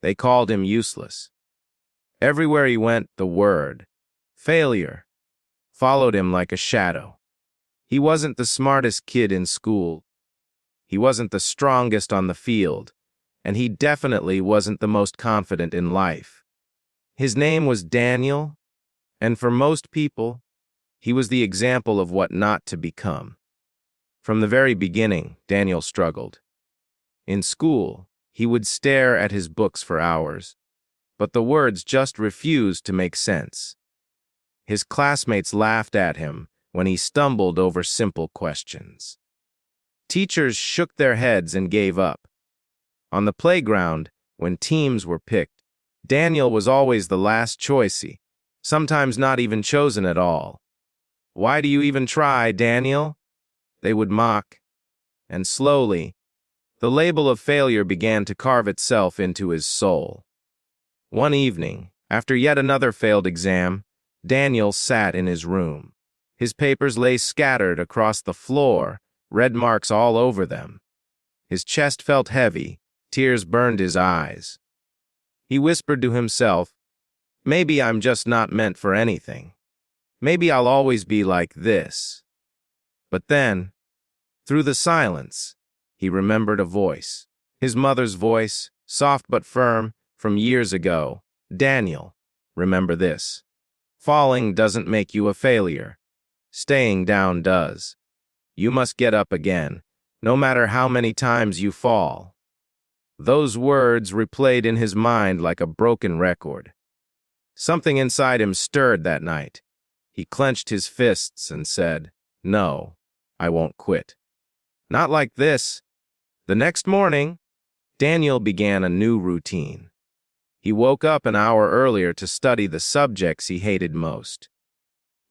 They called him useless. Everywhere he went, the word failure followed him like a shadow. He wasn't the smartest kid in school. He wasn't the strongest on the field, and he definitely wasn't the most confident in life. His name was Daniel, and for most people, he was the example of what not to become. From the very beginning, Daniel struggled. In school, he would stare at his books for hours, but the words just refused to make sense. His classmates laughed at him when he stumbled over simple questions. Teachers shook their heads and gave up. On the playground, when teams were picked, Daniel was always the last choice, sometimes not even chosen at all. "Why do you even try, Daniel?" they would mock. And slowly, the label of failure began to carve itself into his soul. One evening, after yet another failed exam, Daniel sat in his room. His papers lay scattered across the floor, red marks all over them. His chest felt heavy, tears burned his eyes. He whispered to himself, "Maybe I'm just not meant for anything. Maybe I'll always be like this." But then, through the silence, he remembered a voice. His mother's voice, soft but firm, from years ago. "Daniel, remember this. Falling doesn't make you a failure. Staying down does. You must get up again, no matter how many times you fall." Those words replayed in his mind like a broken record. Something inside him stirred that night. He clenched his fists and said, "No, I won't quit. Not like this." The next morning, Daniel began a new routine. He woke up an hour earlier to study the subjects he hated most.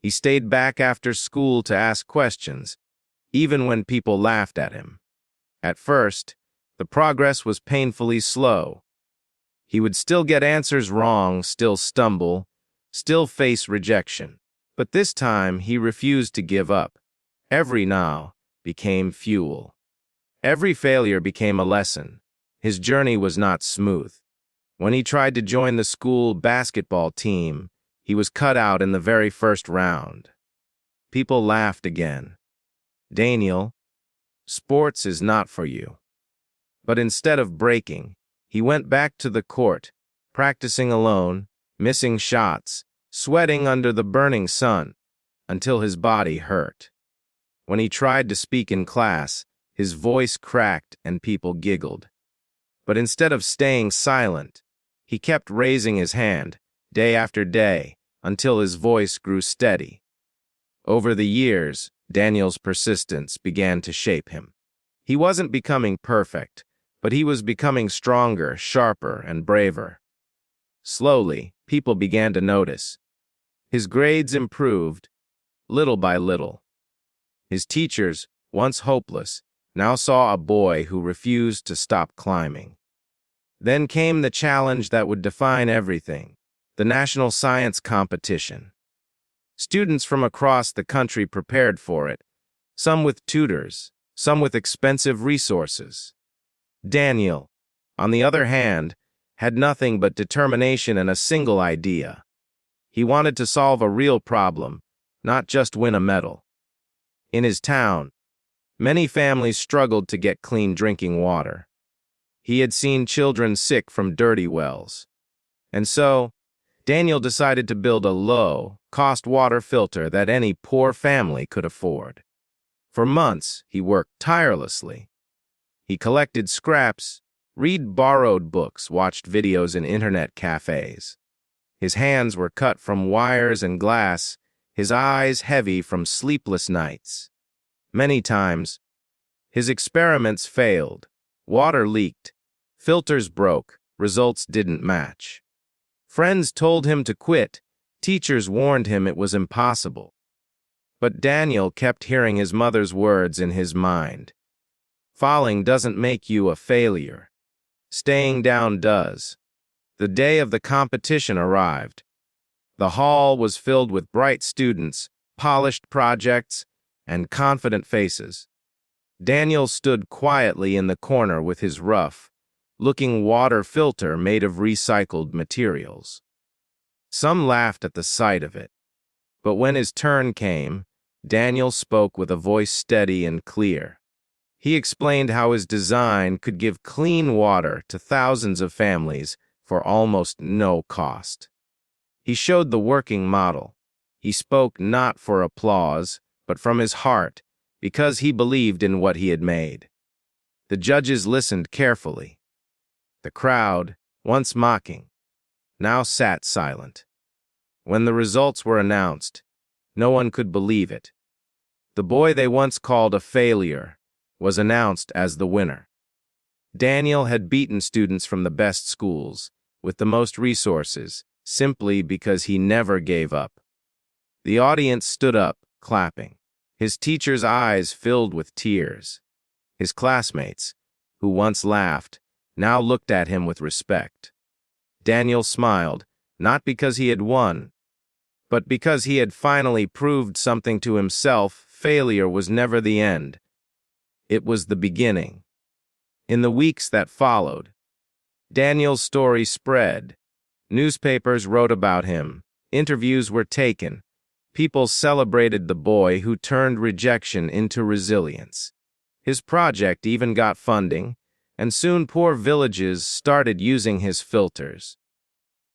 He stayed back after school to ask questions, even when people laughed at him. At first, the progress was painfully slow. He would still get answers wrong, still stumble, still face rejection. But this time, he refused to give up. Every now became fuel. Every failure became a lesson. His journey was not smooth. When he tried to join the school basketball team, he was cut out in the very first round. People laughed again. "Daniel, sports is not for you." But instead of breaking, he went back to the court, practicing alone, missing shots, sweating under the burning sun, until his body hurt. When he tried to speak in class, his voice cracked and people giggled. But instead of staying silent, he kept raising his hand, day after day, until his voice grew steady. Over the years, Daniel's persistence began to shape him. He wasn't becoming perfect, but he was becoming stronger, sharper, and braver. Slowly, people began to notice. His grades improved, little by little. His teachers, once hopeless, now saw a boy who refused to stop climbing. Then came the challenge that would define everything, the national science competition. Students from across the country prepared for it, some with tutors, some with expensive resources. Daniel, on the other hand, had nothing but determination and a single idea. He wanted to solve a real problem, not just win a medal. In his town, many families struggled to get clean drinking water. He had seen children sick from dirty wells. And so, Daniel decided to build a low-cost water filter that any poor family could afford. For months, he worked tirelessly. He collected scraps, read borrowed books, watched videos in internet cafes. His hands were cut from wires and glass, his eyes heavy from sleepless nights. Many times, his experiments failed. Water leaked, filters broke, results didn't match. Friends told him to quit, teachers warned him it was impossible. But Daniel kept hearing his mother's words in his mind. "Falling doesn't make you a failure. Staying down does." The day of the competition arrived. The hall was filled with bright students, polished projects, and confident faces. Daniel stood quietly in the corner with his rough, looking water filter made of recycled materials. Some laughed at the sight of it, but when his turn came, Daniel spoke with a voice steady and clear. He explained how his design could give clean water to thousands of families for almost no cost. He showed the working model. He spoke not for applause, but from his heart, because he believed in what he had made. The judges listened carefully. The crowd, once mocking, now sat silent. When the results were announced, no one could believe it. The boy they once called a failure was announced as the winner. Daniel had beaten students from the best schools, with the most resources, simply because he never gave up. The audience stood up, clapping. His teacher's eyes filled with tears. His classmates, who once laughed, now looked at him with respect. Daniel smiled, not because he had won, but because he had finally proved something to himself. Failure was never the end. It was the beginning. In the weeks that followed, Daniel's story spread. Newspapers wrote about him. Interviews were taken. People celebrated the boy who turned rejection into resilience. His project even got funding, and soon poor villages started using his filters.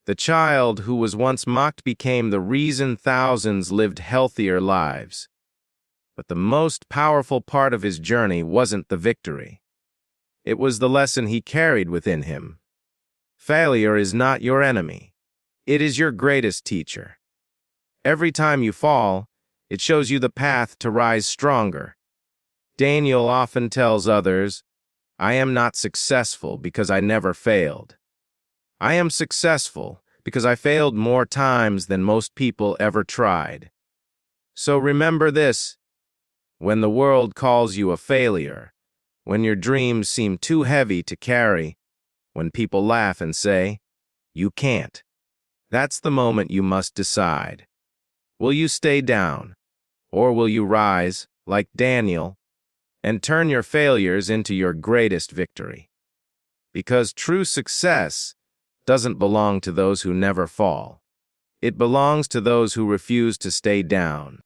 The child who was once mocked became the reason thousands lived healthier lives. But the most powerful part of his journey wasn't the victory. It was the lesson he carried within him. Failure is not your enemy. It is your greatest teacher. Every time you fall, it shows you the path to rise stronger. Daniel often tells others, "I am not successful because I never failed. I am successful because I failed more times than most people ever tried." So remember this: when the world calls you a failure, when your dreams seem too heavy to carry, when people laugh and say, "You can't," that's the moment you must decide. Will you stay down, or will you rise, like Daniel, and turn your failures into your greatest victory? Because true success doesn't belong to those who never fall. It belongs to those who refuse to stay down.